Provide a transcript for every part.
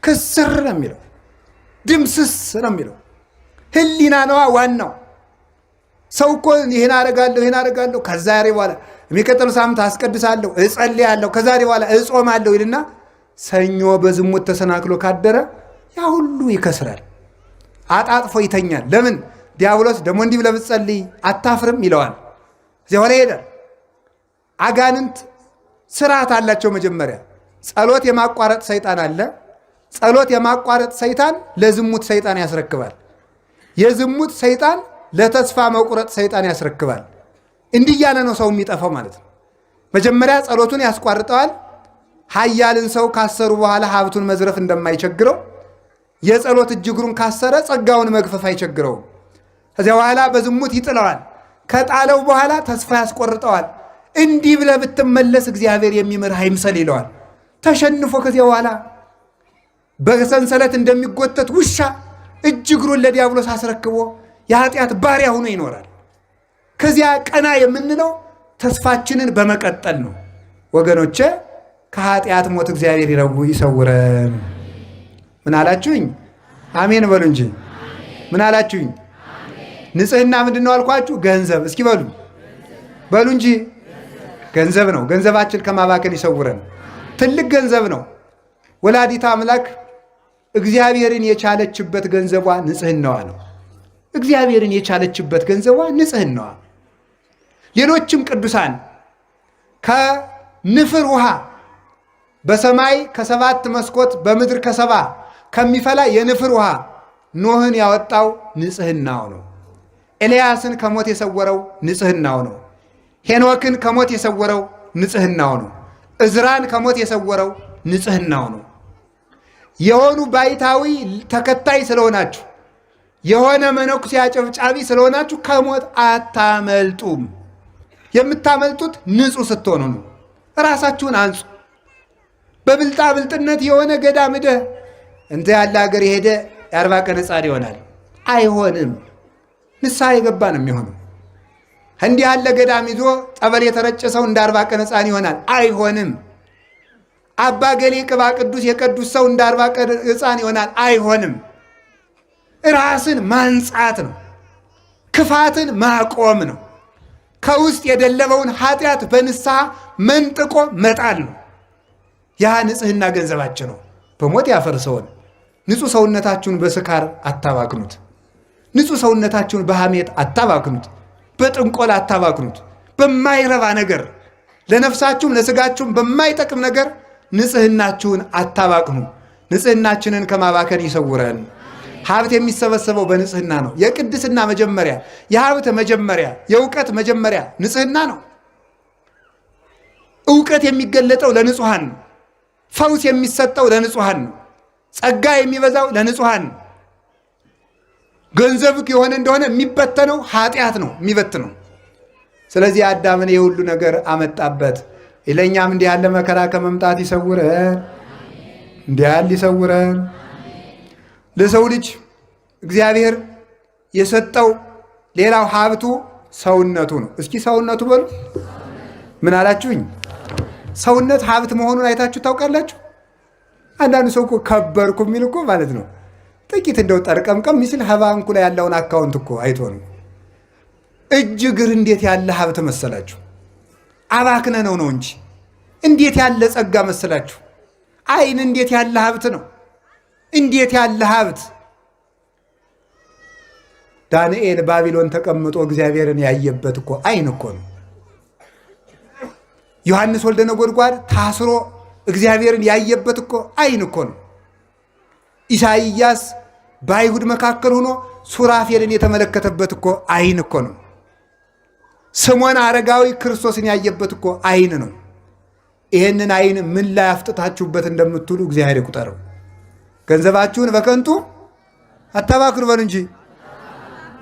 ክስር ነው የሚለው፣ ድምስስ ነው የሚለው። ህሊና ነዋ ዋናው። ሰው እኮ ይህን አደርጋለሁ ከዛሬ በኋላ የሚቀጥለው ሳምንት አስቀድሳለሁ፣ እጸልያለሁ፣ ከዛሬ በኋላ እጾማለሁ ይልና ሰኞ በዝሙት ተሰናክሎ ካደረ ያ ሁሉ ይከስራል፣ አጣጥፎ ይተኛል። ለምን? ዲያብሎስ ደግሞ እንዲህ ብለህ ብትጸልይ አታፍርም ይለዋል። እዚያ ኋላ ይሄዳል። አጋንንት ስርዓት አላቸው። መጀመሪያ ጸሎት የማቋረጥ ሰይጣን አለ። ጸሎት የማቋረጥ ሰይጣን ለዝሙት ሰይጣን ያስረክባል። የዝሙት ሰይጣን ለተስፋ መቁረጥ ሰይጣን ያስረክባል። እንዲህ እያለ ነው ሰው የሚጠፋው ማለት ነው። መጀመሪያ ጸሎቱን ያስቋርጠዋል። ኃያልን ሰው ካሰሩ በኋላ ሀብቱን መዝረፍ እንደማይቸግረው የጸሎት እጅግሩን ካሰረ ጸጋውን መግፈፍ አይቸግረውም። ከዚያ በኋላ በዝሙት ይጥለዋል። ከጣለው በኋላ ተስፋ ያስቆርጠዋል። እንዲህ ብለህ ብትመለስ እግዚአብሔር የሚምርህ አይምሰል ይለዋል። ተሸንፎ ከዚያ በኋላ በሰንሰለት እንደሚጎተት ውሻ እጅግሩን ለዲያብሎስ አስረክቦ የኃጢአት ባሪያ ሆኖ ይኖራል። ከዚያ ቀና የምንለው ተስፋችንን በመቀጠል ነው። ወገኖቼ ከኃጢአት ሞት እግዚአብሔር ይሰውረን። ምን አላችሁኝ? አሜን በሉ እንጂ። ምን አላችሁኝ? ንጽህና ምንድን ነው አልኳችሁ? ገንዘብ። እስኪ በሉ እንጂ። ገንዘብ ነው። ገንዘባችን ከማባከል ይሰውረን። ትልቅ ገንዘብ ነው። ወላዲተ አምላክ እግዚአብሔርን የቻለችበት ገንዘቧ ንጽህናዋ ነው። እግዚአብሔርን የቻለችበት ገንዘቧ ንጽህናዋ። ሌሎችም ቅዱሳን ከንፍር ውሃ በሰማይ ከሰባት መስኮት በምድር ከሰባ ከሚፈላ የንፍር ውሃ ኖህን ያወጣው ንጽህናው ነው። ኤልያስን ከሞት የሰወረው ንጽህናው ነው። ሄኖክን ከሞት የሰወረው ንጽህናው ነው። እዝራን ከሞት የሰወረው ንጽህናው ነው። የሆኑ ባይታዊ ተከታይ ስለሆናችሁ፣ የሆነ መነኩሴ አጨብጫቢ ስለሆናችሁ ከሞት አታመልጡም። የምታመልጡት ንጹህ ስትሆኑ ነው። ራሳችሁን አንጹ። በብልጣ ብልጥነት የሆነ ገዳም ሄደህ እንተ ያለ ሀገር የሄደ የ40 ቀን ሕፃን ይሆናል። አይሆንም። ንስሐ የገባ ነው የሚሆነው። እንዲህ ያለ ገዳም ይዞ ጠበል የተረጨ ሰው እንደ 40 ቀን ሕፃን ይሆናል። አይሆንም። አባ ገሌ ቅባ ቅዱስ የቀዱስ ሰው እንደ 40 ቀን ሕፃን ይሆናል። አይሆንም። ራስን ማንጻት ነው። ክፋትን ማቆም ነው። ከውስጥ የደለበውን ኃጢአት በንስሐ መንጥቆ መጣል ነው። ያ ንጽህና ገንዘባችን ነው። በሞት ያፈርሰውን። ንጹህ ሰውነታችሁን በስካር አታባክኑት። ንጹህ ሰውነታችሁን በሐሜት አታባክኑት። በጥንቆል አታባክኑት። በማይረባ ነገር ለነፍሳችሁም ለስጋችሁም በማይጠቅም ነገር ንጽህናችሁን አታባክኑ። ንጽህናችንን ከማባከን ይሰውረን። ሀብት የሚሰበሰበው በንጽህና ነው። የቅድስና መጀመሪያ፣ የሀብት መጀመሪያ፣ የእውቀት መጀመሪያ ንጽህና ነው። እውቀት የሚገለጠው ለንጹሐን ነው። ፈውስ የሚሰጠው ለንጹሐን ነው። ጸጋ የሚበዛው ለንጹሐን ነው። ገንዘብ የሆነ እንደሆነ የሚበተነው ኃጢአት ነው የሚበትነው። ስለዚህ አዳምን የሁሉ ነገር አመጣበት። ለእኛም እንዲህ ያለ መከራ ከመምጣት ይሰውረን። እንዲህ ያለ ይሰውረን። ለሰው ልጅ እግዚአብሔር የሰጠው ሌላው ሀብቱ ሰውነቱ ነው። እስኪ ሰውነቱ በሉ። ምን አላችሁኝ? ሰውነት ሀብት መሆኑን አይታችሁ ታውቃላችሁ? አንዳንዱ ሰው እኮ ከበርኩ የሚል እኮ ማለት ነው ጥቂት እንደው ጠርቀምቀም ሚስል ባንኩ ላይ ያለውን አካውንት እኮ አይቶ ነው። እጅ እግር እንዴት ያለ ሀብት መሰላችሁ? አባክነ ነው እንጂ እንዴት ያለ ጸጋ መሰላችሁ? አይን እንዴት ያለ ሀብት ነው! እንዴት ያለ ሀብት! ዳንኤል ባቢሎን ተቀምጦ እግዚአብሔርን ያየበት እኮ አይን እኮ ነው። ዮሐንስ ወልደ ነጎድጓድ ታስሮ እግዚአብሔርን ያየበት እኮ አይን እኮ ነው። ኢሳይያስ በአይሁድ መካከል ሆኖ ሱራፌልን የተመለከተበት እኮ አይን እኮ ነው። ስምዖን አረጋዊ ክርስቶስን ያየበት እኮ አይን ነው። ይህንን አይን ምን ላይ አፍጥታችሁበት እንደምትውሉ እግዚአብሔር ይቁጠረው። ገንዘባችሁን በከንቱ አታባክኑ በሉ እንጂ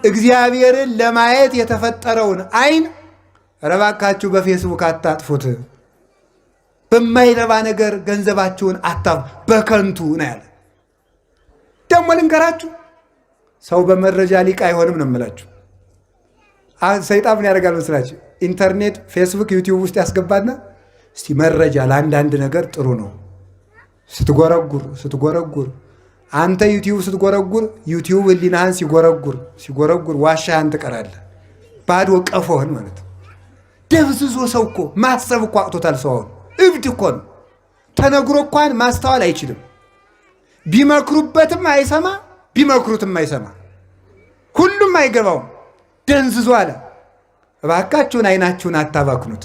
እግዚአብሔርን ለማየት የተፈጠረውን አይን ረባካችሁ በፌስቡክ አታጥፉት። በማይረባ ነገር ገንዘባችሁን በከንቱ ነው ያለ። ደግሞ ልንገራችሁ፣ ሰው በመረጃ ሊቅ አይሆንም ነው የምላችሁ። ሰይጣን ምን ያደርጋል መስላችሁ? ኢንተርኔት፣ ፌስቡክ፣ ዩቲዩብ ውስጥ ያስገባና እስቲ መረጃ ለአንዳንድ ነገር ጥሩ ነው ስትጎረጉር አንተ ዩቲዩብ ስትጎረጉር ዩቲዩብ ህሊናህን ሲጎረጉር ዋሻህን ትቀራለህ። ባዶ ቀፎህን ማለት ነው። ደብዝዞ ሰው እኮ ማሰብ እኮ አቅቶታል። ሰው አሁን እብድ እኮ ነው። ተነግሮ እንኳን ማስተዋል አይችልም። ቢመክሩበትም አይሰማ፣ ቢመክሩትም አይሰማ። ሁሉም አይገባውም። ደንዝዞ አለ። እባካችሁን አይናችሁን አታባክኑት፣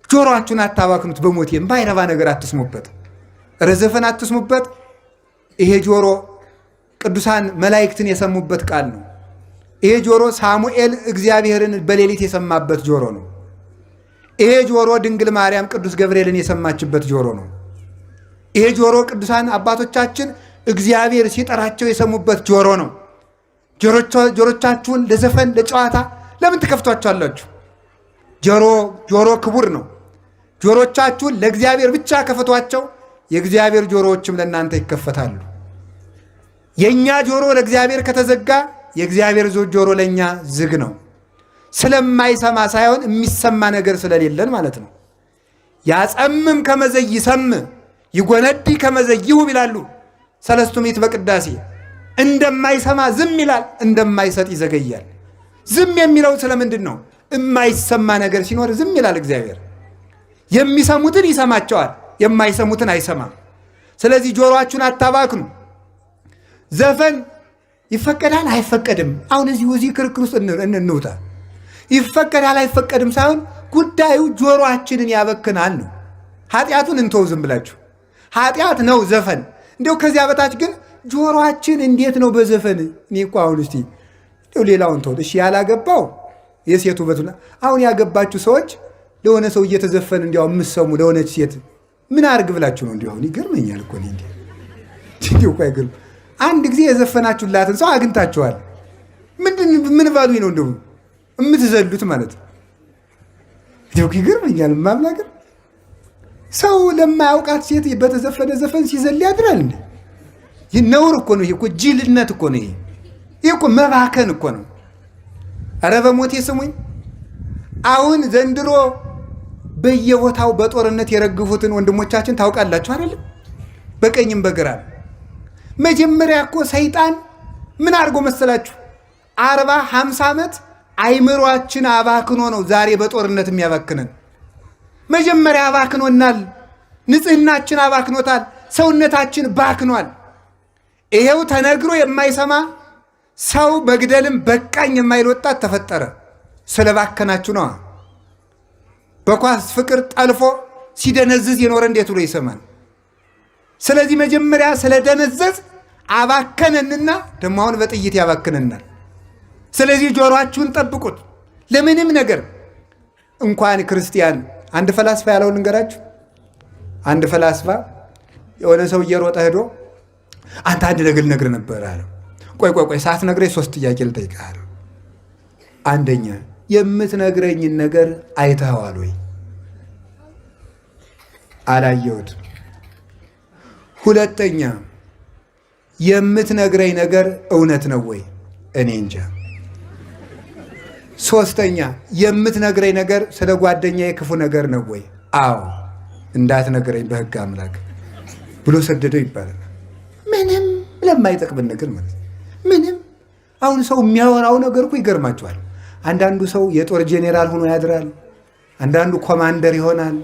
ጆሮአችሁን አታባክኑት። በሞቴ የማይረባ ነገር አትስሙበት፣ ረዘፈን አትስሙበት። ይሄ ጆሮ ቅዱሳን መላእክትን የሰሙበት ቃል ነው። ይሄ ጆሮ ሳሙኤል እግዚአብሔርን በሌሊት የሰማበት ጆሮ ነው። ይሄ ጆሮ ድንግል ማርያም ቅዱስ ገብርኤልን የሰማችበት ጆሮ ነው። ይሄ ጆሮ ቅዱሳን አባቶቻችን እግዚአብሔር ሲጠራቸው የሰሙበት ጆሮ ነው። ጆሮቻችሁን ለዘፈን ለጨዋታ ለምን ትከፍቷቸዋላችሁ? ጆሮ ክቡር ነው። ጆሮቻችሁን ለእግዚአብሔር ብቻ ከፈቷቸው፣ የእግዚአብሔር ጆሮዎችም ለእናንተ ይከፈታሉ። የእኛ ጆሮ ለእግዚአብሔር ከተዘጋ የእግዚአብሔር ጆሮ ለእኛ ዝግ ነው። ስለማይሰማ ሳይሆን የሚሰማ ነገር ስለሌለን ማለት ነው። ያጸምም ከመዘይ ይሰም ይጎነዲ ከመዘይሁ ይላሉ ሰለስቱ ምዕት በቅዳሴ። እንደማይሰማ ዝም ይላል፣ እንደማይሰጥ ይዘገያል። ዝም የሚለው ስለምንድን ነው? የማይሰማ ነገር ሲኖር ዝም ይላል እግዚአብሔር። የሚሰሙትን ይሰማቸዋል፣ የማይሰሙትን አይሰማም። ስለዚህ ጆሮአችሁን አታባክኑ። ዘፈን ይፈቀዳል አይፈቀድም? አሁን እዚህ ክርክር ውስጥ እንውጣ። ይፈቀዳል አይፈቀድም ሳይሆን ጉዳዩ ጆሮአችንን ያበክናል ነው። ኃጢአቱን እንተው ዝም ብላችሁ። ኃጢአት ነው ዘፈን። እንዲያው ከዚያ በታች ግን ጆሮአችን እንዴት ነው በዘፈን? እኔ እኮ አሁን እስቲ ሌላውን ተው እሺ። ያላገባው የሴቱ በቱና አሁን ያገባችሁ ሰዎች ለሆነ ሰው እየተዘፈን እንዲያው የምትሰሙ ለሆነች ሴት ምን አርግ ብላችሁ ነው? እንዲያው ይገርመኛል እኮ እኔ እንዲያው እኮ አይገርም። አንድ ጊዜ የዘፈናችሁላትን ሰው አግኝታችኋል። ምን ባሉኝ ነው እንደው የምትዘሉት ማለት ነው? እንዲያው ይገርመኛል። ማምላገር ሰው ለማያውቃት ሴት በተዘፈነ ዘፈን ሲዘል ያድራል እንዴ? ይህ ነውር እኮ ነው። ይሄ እኮ ጅልነት እኮ ነው። ይሄ እኮ መባከን እኮ ነው። ኧረ በሞቴ ስሙኝ። አሁን ዘንድሮ በየቦታው በጦርነት የረግፉትን ወንድሞቻችን ታውቃላችሁ አይደለም? በቀኝም በግራም። መጀመሪያ እኮ ሰይጣን ምን አድርጎ መሰላችሁ? 40-50 ዓመት አይምሯችን አባክኖ ነው ዛሬ በጦርነት የሚያባክነን። መጀመሪያ አባክኖናል። ንጽህናችን አባክኖታል። ሰውነታችን ባክኗል። ይሄው ተነግሮ የማይሰማ ሰው መግደልም በቃኝ የማይል ወጣት ተፈጠረ። ስለባከናችሁ ነዋ። በኳስ ፍቅር ጠልፎ ሲደነዝዝ የኖረ እንዴት ብሎ ይሰማል? ስለዚህ መጀመሪያ ስለደነዘዝ አባከነንና ደግሞ አሁን በጥይት ያባክነናል። ስለዚህ ጆሮአችሁን ጠብቁት። ለምንም ነገር እንኳን ክርስቲያን አንድ ፈላስፋ ያለውን እንገራችሁ። አንድ ፈላስፋ የሆነ ሰው እየሮጠ ሄዶ አንተ አንድ ነገር ልነግርህ ነበር አለው። ቆይ ሳትነግረኝ 3 ጥያቄ ልጠይቅህ አለው። አንደኛ የምትነግረኝን ነገር አይተኸዋል ወይ? አላየሁትም። ሁለተኛ የምትነግረኝ ነገር እውነት ነው ወይ? እኔ እንጃ። ሶስተኛ የምትነግረኝ ነገር ስለ ጓደኛዬ ክፉ ነገር ነው ወይ? አዎ። እንዳትነግረኝ በሕግ አምላክ ብሎ ሰደደው ይባላል። ምንም ለማይጠቅምን ነገር ማለት ምንም። አሁን ሰው የሚያወራው ነገር እኮ ይገርማቸዋል። አንዳንዱ ሰው የጦር ጄኔራል ሆኖ ያድራል። አንዳንዱ ኮማንደር ይሆናል።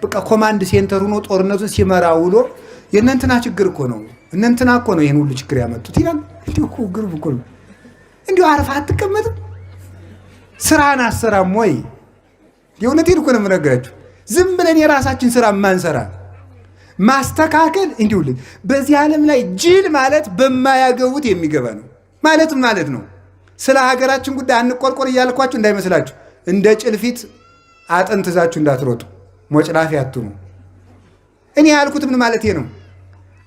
በቃ ኮማንድ ሴንተር ሆኖ ጦርነቱን ሲመራ ውሎ የእነንትና ችግር እኮ ነው እነንትና እኮ ነው ይህን ሁሉ ችግር ያመጡት ይላል። እንዲሁ እኮ ግርም እኮ ነው። እንዲሁ አርፋ አትቀመጥም? ስራን አሰራም ወይ? የእውነቴን እኮ ነው የምነግራችሁ። ዝም ብለን የራሳችን ስራ ማንሰራ ማስተካከል እንዲሁ በዚህ ዓለም ላይ ጅል ማለት በማያገቡት የሚገባ ነው ማለት ነው። ስለ ሀገራችን ጉዳይ አንቆርቆር እያልኳችሁ እንዳይመስላችሁ። እንደ ጭልፊት አጥንት ይዛችሁ እንዳትሮጡ፣ ሞጭላፊ አትሁኑ። እኔ ያልኩት ምን ማለት ነው?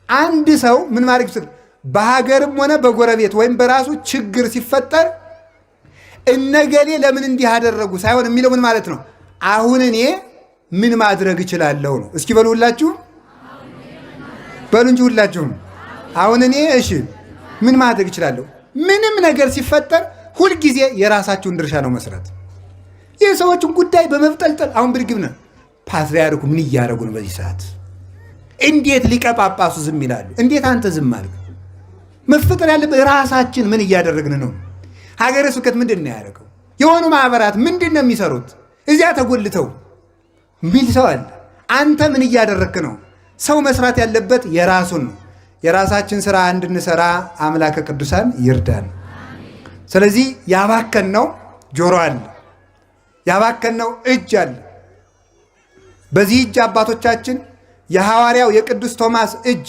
አንድ ሰው ምን ማድረግ ይችላል? በሀገርም ሆነ በጎረቤት ወይም በራሱ ችግር ሲፈጠር እነገሌ ለምን እንዲህ አደረጉ ሳይሆን የሚለው ምን ማለት ነው? አሁን እኔ ምን ማድረግ እችላለሁ ነው። እስኪ በሉ ሁላችሁም በሉ እንጂ ሁላችሁም። አሁን እኔ እሺ ምን ማድረግ እችላለሁ? ምንም ነገር ሲፈጠር ሁልጊዜ የራሳችሁን ድርሻ ነው መስራት። የሰዎችን ጉዳይ በመብጠልጠል አሁን ብርግብነ ፓትርያርኩ ምን እያደረጉ ነው በዚህ ሰዓት? እንዴት ሊቀ ጳጳሱ ዝም ይላሉ? እንዴት አንተ ዝም አልክ? መፈጠር ያለበት ራሳችን ምን እያደረግን ነው? ሀገረ ስብከት ምንድን ነው ያደረገው? የሆኑ ማህበራት ምንድን ነው የሚሰሩት? እዚያ ተጎልተው ሚል ሰው አለ። አንተ ምን እያደረግክ ነው? ሰው መስራት ያለበት የራሱን ነው። የራሳችን ስራ እንድንሰራ አምላከ ቅዱሳን ይርዳን። ስለዚህ ያባከነው ጆሮ አለ፣ ያባከነው እጅ አለ። በዚህ እጅ አባቶቻችን የሐዋርያው የቅዱስ ቶማስ እጅ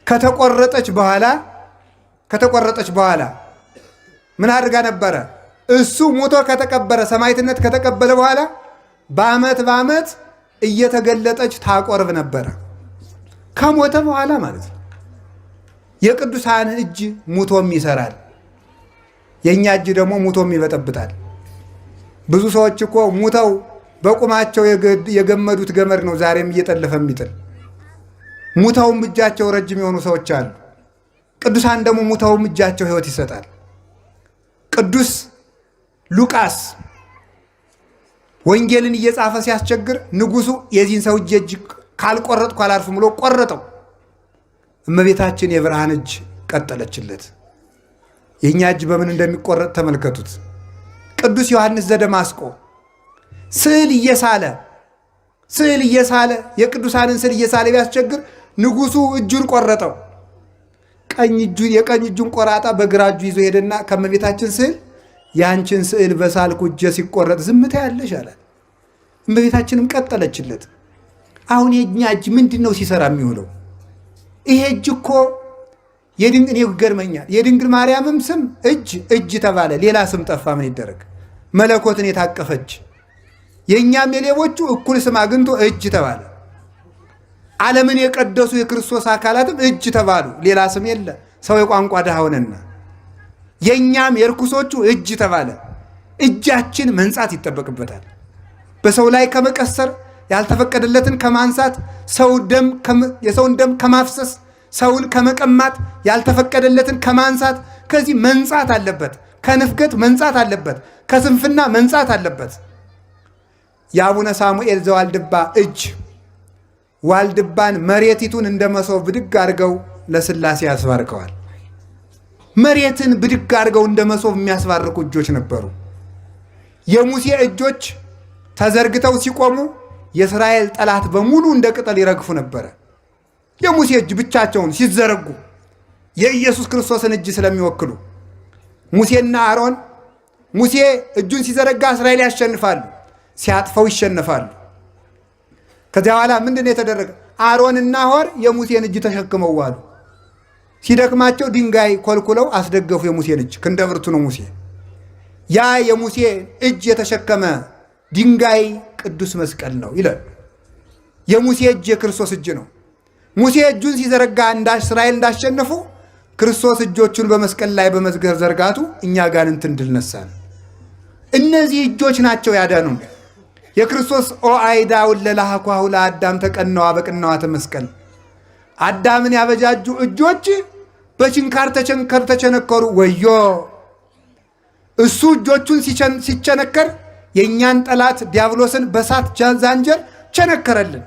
ከተቆረጠች በኋላ ምን አድርጋ ነበረ? እሱ ሞቶ ከተቀበረ ሰማዕትነት ከተቀበለ በኋላ በዓመት እየተገለጠች ታቆርብ ነበረ። ከሞተ በኋላ ማለት ነው። የቅዱሳን እጅ ሙቶም ይሰራል፣ የእኛ እጅ ደግሞ ሙቶም ይበጠብጣል። ብዙ ሰዎች እኮ ሙተው በቁማቸው የገመዱት ገመድ ነው ዛሬም እየጠለፈ የሚጥል። ሙተውም እጃቸው ረጅም የሆኑ ሰዎች አሉ። ቅዱሳን ደግሞ ሙተውም እጃቸው ሕይወት ይሰጣል። ቅዱስ ሉቃስ ወንጌልን እየጻፈ ሲያስቸግር ንጉሡ የዚህን ሰው እጅ ካልቆረጥኩ አላርፍም ብሎ ቆረጠው። እመቤታችን የብርሃን እጅ ቀጠለችለት። የእኛ እጅ በምን እንደሚቆረጥ ተመልከቱት። ቅዱስ ዮሐንስ ዘደማስቆ ስዕል እየሳለ የቅዱሳንን ስዕል እየሳለ ቢያስቸግር ንጉሡ እጁን ቆረጠው። የቀኝ እጁን ቆራጣ በግራ እጁ ይዞ ሄደና ከእመቤታችን ስዕል ያንቺን ስዕል በሳልኩ እጄ ሲቆረጥ ዝምታ ያለሽ አላት። እመቤታችንም ቀጠለችለት። አሁን የእኛ እጅ ምንድን ነው ሲሰራ የሚውለው? ይሄ እጅ እኮ እኔ ይገርመኛል። የድንግል ማርያምም ስም እጅ ተባለ፣ ሌላ ስም ጠፋ። ምን ይደረግ? መለኮትን የታቀፈች የእኛም የሌቦቹ እኩል ስም አግኝቶ እጅ ተባለ። ዓለምን የቀደሱ የክርስቶስ አካላትም እጅ ተባሉ፣ ሌላ ስም የለ። ሰው የቋንቋ ድሃ ሆነና የእኛም የርኩሶቹ እጅ ተባለ። እጃችን መንጻት ይጠበቅበታል። በሰው ላይ ከመቀሰር፣ ያልተፈቀደለትን ከማንሳት፣ የሰውን ደም ከማፍሰስ፣ ሰውን ከመቀማት፣ ያልተፈቀደለትን ከማንሳት፣ ከዚህ መንጻት አለበት። ከንፍገት መንጻት አለበት። ከስንፍና መንጻት አለበት። የአቡነ ሳሙኤል ዘዋልድባ እጅ ዋልድባን መሬቲቱን እንደ መሶብ ብድግ አድርገው ለሥላሴ ያስባርከዋል። መሬትን ብድግ አድርገው እንደ መሶብ የሚያስባርኩ እጆች ነበሩ። የሙሴ እጆች ተዘርግተው ሲቆሙ የእስራኤል ጠላት በሙሉ እንደ ቅጠል ይረግፉ ነበረ። የሙሴ እጅ ብቻቸውን ሲዘረጉ የኢየሱስ ክርስቶስን እጅ ስለሚወክሉ ሙሴና አሮን ሙሴ እጁን ሲዘረጋ እስራኤል ያሸንፋሉ፣ ሲያጥፈው ይሸነፋሉ። ከዚያ በኋላ ምንድን ነው የተደረገ? አሮንና ሆር የሙሴን እጅ ተሸክመው ዋሉ። ሲደክማቸው ድንጋይ ኮልኩለው አስደገፉ የሙሴን እጅ። ክንደ ብርቱ ነው ሙሴ። ያ የሙሴ እጅ የተሸከመ ድንጋይ ቅዱስ መስቀል ነው ይላል። የሙሴ እጅ የክርስቶስ እጅ ነው። ሙሴ እጁን ሲዘረጋ እስራኤል እንዳሸነፉ ክርስቶስ እጆቹን በመስቀል ላይ በመዝገር ዘርጋቱ እኛ አጋንንትን ድል ነሳን። እነዚህ እጆች ናቸው ያዳኑ። የክርስቶስ ኦአይዳ ወለላሃኳሁ ለአዳም ተቀነዋ በቅነዋተ መስቀል። አዳምን ያበጃጁ እጆች በችንካር ተቸነከሩ። ወዮ እሱ እጆቹን ሲቸነከር የእኛን ጠላት ዲያብሎስን በሳት ዛንጀር ቸነከረልን።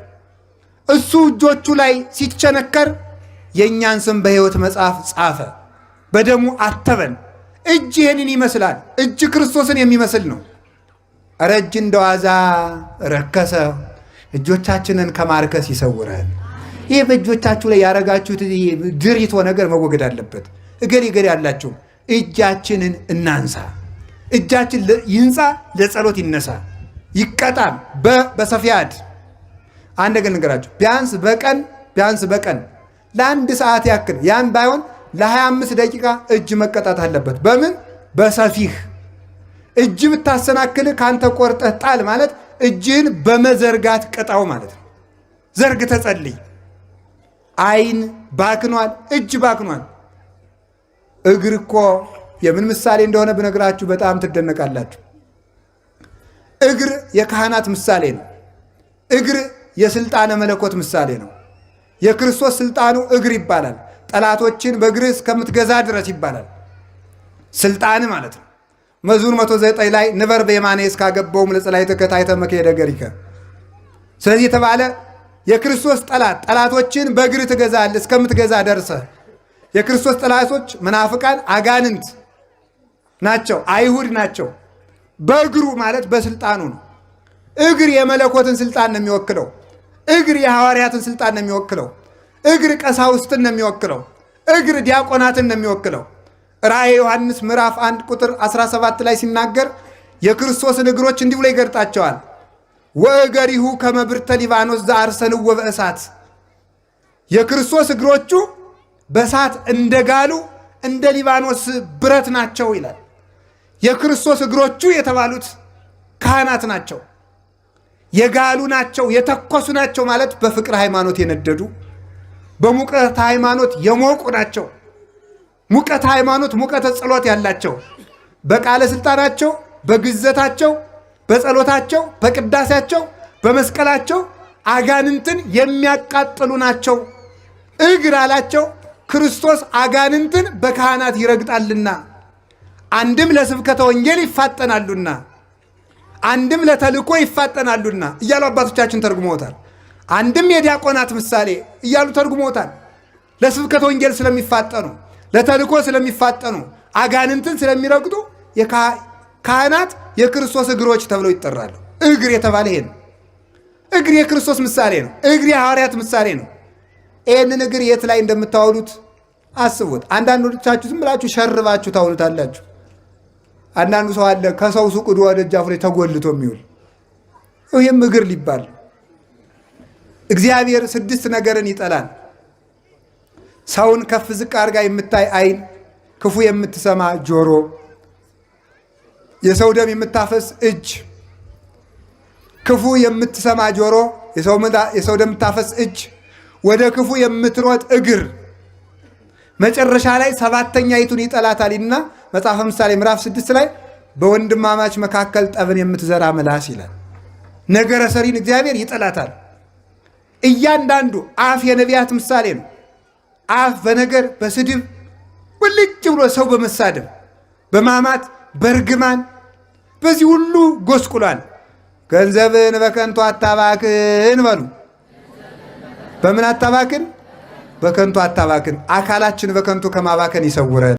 እሱ እጆቹ ላይ ሲቸነከር የእኛን ስም በሕይወት መጽሐፍ ጻፈ፣ በደሙ አተበን። እጅ ይህንን ይመስላል። እጅ ክርስቶስን የሚመስል ነው። ኧረ እጅ እንደዋዛ ረከሰ። እጆቻችንን ከማርከስ ይሰውረን። ይህ በእጆቻችሁ ላይ ያረጋችሁት ድሪቶ ነገር መወገድ አለበት። እገሌ ያላችሁ እጃችንን እናንሳ። እጃችን ይንጻ፣ ለጸሎት ይነሳ፣ ይቀጣም። በሰፊያድ አንድ ነገር ንገራችሁ። ቢያንስ በቀን ለአንድ ሰዓት ያክል ያን ባይሆን ለ25 ደቂቃ እጅ መቀጣት አለበት። በምን? በሰፊህ እጅ ብታሰናክልህ ካንተ ቆርጠህ ጣል ማለት እጅህን በመዘርጋት ቅጣው ማለት ነው። ዘርግተህ ጸልይ። ዓይን ባክኗል፣ እጅ ባክኗል። እግር እኮ የምን ምሳሌ እንደሆነ ብነግራችሁ በጣም ትደነቃላችሁ። እግር የካህናት ምሳሌ ነው። እግር የስልጣነ መለኮት ምሳሌ ነው። የክርስቶስ ስልጣኑ እግር ይባላል። ጠላቶችን በእግርህ እስከምትገዛ ድረስ ይባላል። ስልጣን ማለት ነው። መዝሙር 109 ላይ ንበር በየማኔ እስካገባውም ለጸላእትከ ታሕተ መክየደ እገሪከ። ስለዚህ የተባለ የክርስቶስ ጠላት ጠላቶችን በእግር ትገዛለህ እስከምትገዛ ደርሰህ። የክርስቶስ ጠላቶች መናፍቃን አጋንንት ናቸው፣ አይሁድ ናቸው። በእግሩ ማለት በስልጣኑ ነው። እግር የመለኮትን ስልጣን ነው የሚወክለው። እግር የሐዋርያትን ስልጣን ነው የሚወክለው። እግር ቀሳውስትን ነው የሚወክለው። እግር ዲያቆናትን ነው የሚወክለው። ራእየ ዮሐንስ ምዕራፍ 1 ቁጥር 17 ላይ ሲናገር የክርስቶስን እግሮች እንዲህ ብሎ ይገልጣቸዋል። ወእገሪሁ ከመ ብርተ ሊባኖስ ዘአርሰንዎ በእሳት። የክርስቶስ እግሮቹ በእሳት እንደጋሉ እንደ ሊባኖስ ብረት ናቸው ይላል። የክርስቶስ እግሮቹ የተባሉት ካህናት ናቸው። የጋሉ ናቸው፣ የተኮሱ ናቸው ማለት በፍቅር ሃይማኖት የነደዱ በሙቀት ሃይማኖት የሞቁ ናቸው። ሙቀት ሃይማኖት፣ ሙቀተ ጸሎት ያላቸው በቃለ ስልጣናቸው፣ በግዘታቸው፣ በጸሎታቸው፣ በቅዳሴያቸው፣ በመስቀላቸው አጋንንትን የሚያቃጥሉ ናቸው። እግር አላቸው ክርስቶስ አጋንንትን በካህናት ይረግጣልና፣ አንድም ለስብከተ ወንጌል ይፋጠናሉና፣ አንድም ለተልእኮ ይፋጠናሉና እያሉ አባቶቻችን ተርጉመውታል። አንድም የዲያቆናት ምሳሌ እያሉ ተርጉመውታል። ለስብከተ ወንጌል ስለሚፋጠኑ፣ ለተልእኮ ስለሚፋጠኑ፣ አጋንንትን ስለሚረግጡ ካህናት የክርስቶስ እግሮች ተብለው ይጠራሉ። እግር የተባለ ይሄ ነው። እግር የክርስቶስ ምሳሌ ነው። እግር የሐዋርያት ምሳሌ ነው። ይህንን እግር የት ላይ እንደምታውሉት አስቡት። አንዳንዶቻችሁ ዝም ብላችሁ ሸርባችሁ ታውሉታላችሁ። አንዳንዱ ሰው አለ ከሰው ሱቅ ወደ ደጃፉ ላይ ተጎልቶ የሚውል ይህም እግር ሊባል። እግዚአብሔር 6 ነገርን ይጠላል። ሰውን ከፍ ዝቅ አድርጋ የምታይ ዓይን፣ ክፉ የምትሰማ ጆሮ፣ የሰው ደም የምታፈስ እጅ። ክፉ የምትሰማ ጆሮ፣ የሰው ደም የምታፈስ እጅ፣ ወደ ክፉ የምትሮጥ እግር፣ መጨረሻ ላይ 7ተኛይቱን ይጠላታልና መጽሐፈ ምሳሌ ምዕራፍ 6 ላይ በወንድማማች መካከል ጠብን የምትዘራ ምላስ ይላል። ነገረ ሰሪን እግዚአብሔር ይጠላታል። እያንዳንዱ አፍ የነቢያት ምሳሌ ነው። አፍ በነገር በስድብ ውልጭ ብሎ ሰው በመሳደብ በማማት በርግማን በዚህ ሁሉ ጎስቁሏል። ገንዘብን በከንቱ አታባክን በሉ። በምን አታባክን? በከንቱ አታባክን። አካላችን በከንቱ ከማባከን ይሰውረን።